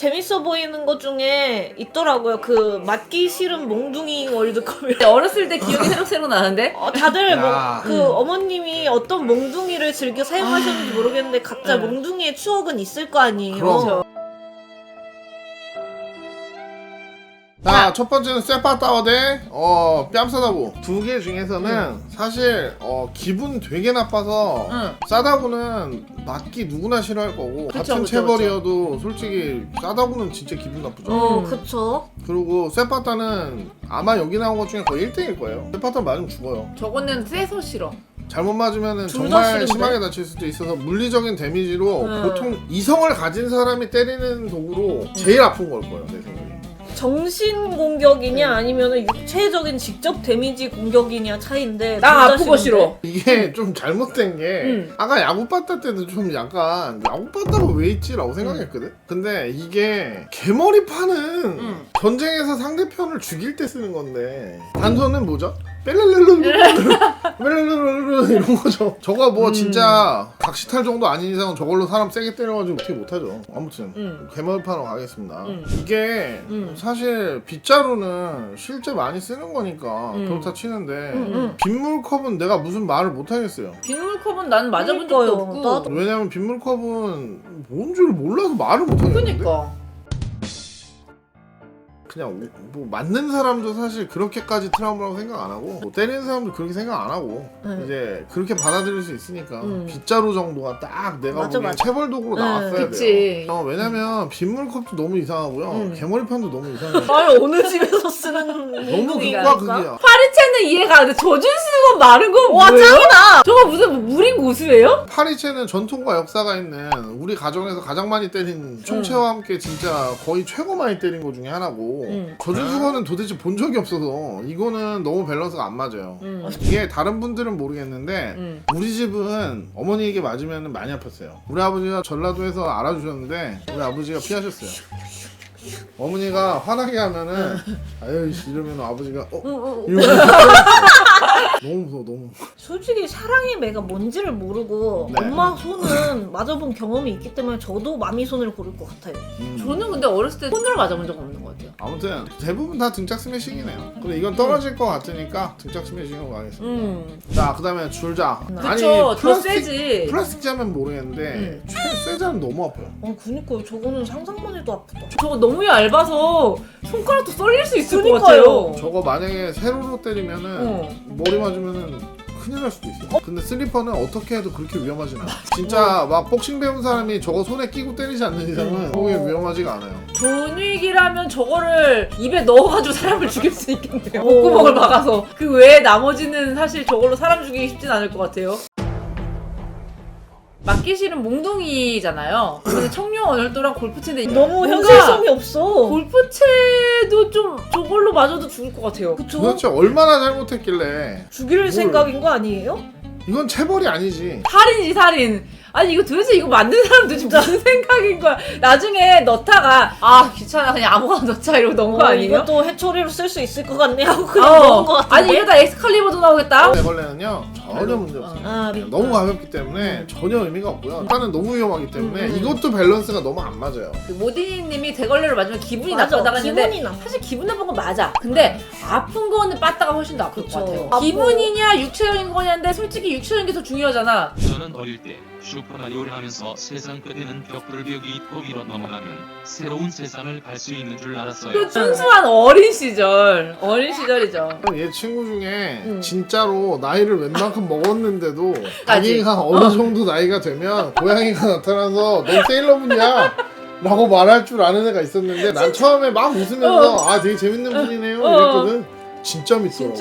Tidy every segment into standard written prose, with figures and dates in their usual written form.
재밌어 보이는 것 중에 있더라고요. 그 맞기 싫은 몽둥이 월드컵이. 어렸을 때 기억이 새록새록 나는데? 다들 뭐 야. 그 어머님이 어떤 몽둥이를 즐겨 사용하셨는지 모르겠는데 각자 몽둥이의 추억은 있을 거 아니에요. 그럼. 자, 첫 번째는 세파타워 대 뺨싸다구. 두 개 중에서는 사실 기분 되게 나빠서 싸다구는 맞기 누구나 싫어할 거고, 같은 체벌이어도 솔직히 싸다구는 진짜 기분 나쁘죠. 그쵸. 그리고 세파타는 아마 여기 나온 것 중에 거의 1등일 거예요. 세파타 맞으면 죽어요. 저거는 세서 싫어. 잘못 맞으면은 둘다 정말 싫은데? 심하게 다칠 수도 있어서 물리적인 데미지로 보통 이성을 가진 사람이 때리는 도구로 제일 아픈 걸 거예요, 내 생각에. 정신 공격이냐 아니면 육체적인 직접 데미지 공격이냐 차이인데 나 둘다 아픈 거 싫은데? 싫어. 이게 좀 잘못된 게 아까 야구 빠따 때도 좀 약간 야구 빠따가 왜 있지라고 생각했거든? 근데 이게 개머리 파는 전쟁에서 상대편을 죽일 때 쓰는 건데 단서는 뭐죠? 뺄렐렐렐 이런 거죠. 저거 뭐 진짜 각시탈 정도 아닌 이상은 저걸로 사람 세게 때려가지고 어떻게 못하죠. 아무튼 개머리판으로 가겠습니다. 이게 사실 빗자루는 실제 많이 쓰는 거니까 그렇다 치는데 빗물컵은 내가 무슨 말을 못하겠어요. 빗물컵은 나는 맞아본 적도 그러니까요. 없고. 왜냐면 빗물컵은 뭔 줄 몰라서 말을 못하겠는데. 그니까. 그냥 뭐 맞는 사람도 사실 그렇게까지 트라우마라고 생각 안 하고 뭐 때리는 사람도 그렇게 생각 안 하고 이제 그렇게 받아들일 수 있으니까 빗자루 정도가 딱 내가 맞아, 보기엔 맞아. 체벌도구로 나왔어야 그치. 돼요. 왜냐면 빗물컵도 너무 이상하고요. 개머리판도 너무 이상해요. 아니 어느 집에서 쓰는 너무 몽둥이가 극과 아닐까? 극이야. 파리채는 이해가 안 돼. 젖은 수건 마른 건 와 뭐예요? 짱이다! 저거 무슨 무린 고수예요? 파리채는 전통과 역사가 있는 우리 가정에서 가장 많이 때린 총체와 함께 진짜 거의 최고 많이 때린 것 중에 하나고 젖은 수건은 도대체 본 적이 없어서 이거는 너무 밸런스가 안 맞아요. 이게 다른 분들은 모르겠는데 우리 집은 어머니에게 맞으면 많이 아팠어요. 우리 아버지가 전라도에서 알아주셨는데 우리 아버지가 피하셨어요. 어머니가 화나게 하면은 아유 이러면 아버지가 이러고 너무 무서워 너무. 솔직히 사랑의 매가 뭔지를 모르고 네. 엄마 손은 맞아본 경험이 있기 때문에 저도 마미 손을 고를 것 같아요. 저는 근데 어렸을 때 손으로 맞아본 적 없는 것 같아요. 아무튼 대부분 다 등짝 스매싱이네요. 근데 이건 떨어질 것 같으니까 등짝 스매싱으로 가겠습니다. 자 그다음에 줄자. 그쵸, 더 세지. 플라스틱 자면 모르겠는데 쇠자는 너무 아파요. 그니까요. 저거는 상상만 해도 아프다. 저거 너무 얇아서 손가락도 썰릴 수 있을 것 그니까요. 같아요. 저거 만약에 세로로 때리면은 머리 맞으면은 큰일 날 수도 있어요. 근데 슬리퍼는 어떻게 해도 그렇게 위험하진 않아. 진짜 막 복싱 배운 사람이 저거 손에 끼고 때리지 않는 이상은 그게 위험하지가 않아요. 존윅이라면 저거를 입에 넣어가지고 사람을 죽일 수 있겠네요. 목구멍을 막아서. 그 외에 나머지는 사실 저걸로 사람 죽이기 쉽진 않을 것 같아요. 맞기 싫은 몽둥이잖아요. 근데 청룡 언월도랑 골프채인데 너무 뭔가 현실성이 없어. 골프채도 좀 저걸로 맞아도 죽을 것 같아요. 그쵸? 도대체 얼마나 잘못했길래. 죽일 생각인 거 아니에요? 이건 체벌이 아니지. 살인이지 살인. 아니 이거 도대체 이거 만든 사람 도대체 무슨 생각인 거야. 나중에 넣다가 아 귀찮아 그냥 아무거나 넣자 이러고 넣은 거 아니에요? 이것도 해초리로 쓸 수 있을 것 같네 하고 그냥 넣은 것 같은데. 아니 이러다 엑스칼리버도 나오겠다. 애벌레는요 전혀 문제 없어요. 그러니까. 너무 가볍기 때문에 전혀 의미가 없고요. 일단은 너무 위험하기 때문에 이것도 밸런스가 너무 안 맞아요. 그 모디님이 대걸레로 맞으면 기분이 맞아, 나쁘다고 했는데 기분이 나빠. 사실 기분 나쁜 건 맞아. 근데 아픈 거는 빠따가 훨씬 더 아플 것 그쵸. 같아요. 아프- 기분이냐 육체적인 거냐인데 솔직히 육체적인 게 더 중요하잖아. 저는 어릴 때 슈퍼마리오를 하면서 세상 끝에는 벽돌 벽이 있고 위로 넘어가면 새로운 세상을 갈 수 있는 줄 알았어요. 그 순수한 어린 시절. 어린 시절이죠. 얘 친구 중에 진짜로 나이를 웬만큼 먹었는데도 자기가 어느 정도 나이가 되면 고양이가 나타나서 너 세일러문이야 라고 말할 줄 아는 애가 있었는데 난 처음에 막 웃으면서 아 되게 재밌는 분이네요 이랬거든. 진짜 믿더라고.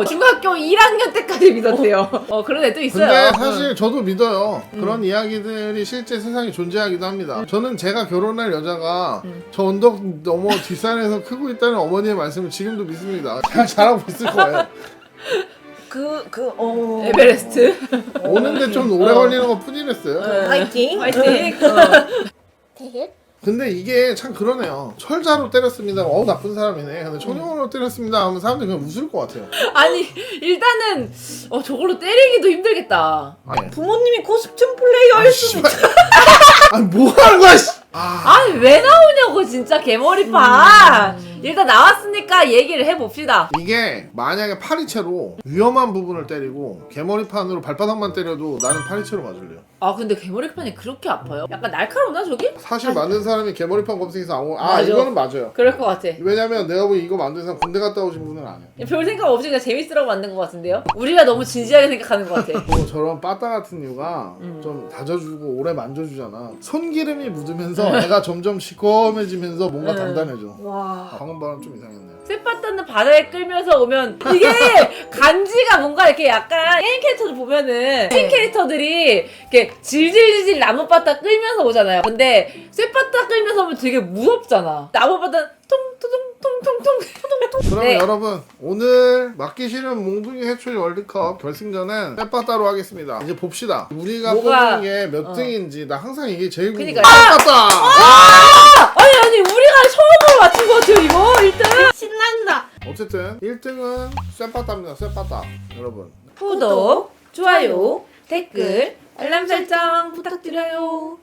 진짜 중학교 1학년 때까지 믿었대요. 그런 애도 있어요. 근데 사실 저도 믿어요. 그런 이야기들이 실제 세상에 존재하기도 합니다. 저는 제가 결혼할 여자가 저 언덕 넘어 뒷산에서 크고 있다는 어머니의 말씀을 지금도 믿습니다. 잘 자라고 있을 거예요. 에베레스트. 오는데 좀 오래 걸리는 것 뿐이랬어요. 파이팅. 화이팅. 근데 이게 참 그러네요. 철자로 때렸습니다. 나쁜 사람이네. 근데 청룡으로 때렸습니다 하면 사람들이 그냥 웃을 것 같아요. 아니 일단은 저걸로 때리기도 힘들겠다. 아니, 부모님이 코스튬 플레이어일 수도 있죠. 아니 뭐 하는 거야 씨. 아니 왜 나오냐고 진짜 개머리판. 일단 나왔으니까 얘기를 해봅시다. 이게 만약에 파리채로 위험한 부분을 때리고 개머리판으로 발바닥만 때려도 나는 파리채로 맞을래요. 아 근데 개머리판이 그렇게 아파요? 약간 날카롭나 저기? 사실 만든 사람이 개머리판 검색해서 맞아. 이거는 맞아요. 그럴 것 같아. 왜냐면 내가 보기 이거 만든 사람 군대 갔다 오신 분은 아니야. 별 생각 없이 그냥 재밌으라고 만든 것 같은데요? 우리가 너무 진지하게 생각하는 것 같아. 또 저런 빠따 같은 이유가 좀 다져주고 오래 만져주잖아. 손기름이 묻으면서 애가 점점 시커매지면서 뭔가 단단해져. 와. 방금 발언 좀 이상했네. 쇠바다는 바다에 끌면서 오면 이게 간지가 뭔가 이렇게 약간 게임 캐릭터들 보면은 게임 캐릭터들이 이렇게 질질질질 나무바다 끌면서 오잖아요. 근데 쇠바다 끌면서 오면 되게 무섭잖아. 나무바다는 통통통통통통 그러면 네. 여러분 오늘 맞기 싫은 몽둥이 해초리 월드컵 결승전은 빼빠따로 하겠습니다. 이제 봅시다. 우리가 뭐가- 뽑은 게 몇 등인지 나 항상 이게 제일 궁금해. 그러니까요. 빼빠따! 아니 우리가 처음으로 맞춘 것 같아요 이거 1등. 신난다. 어쨌든 1등은 쇠빠따입니다. 쇠빠따. 여러분 구독, 좋아요, 댓글, 알람 설정 부탁드려요.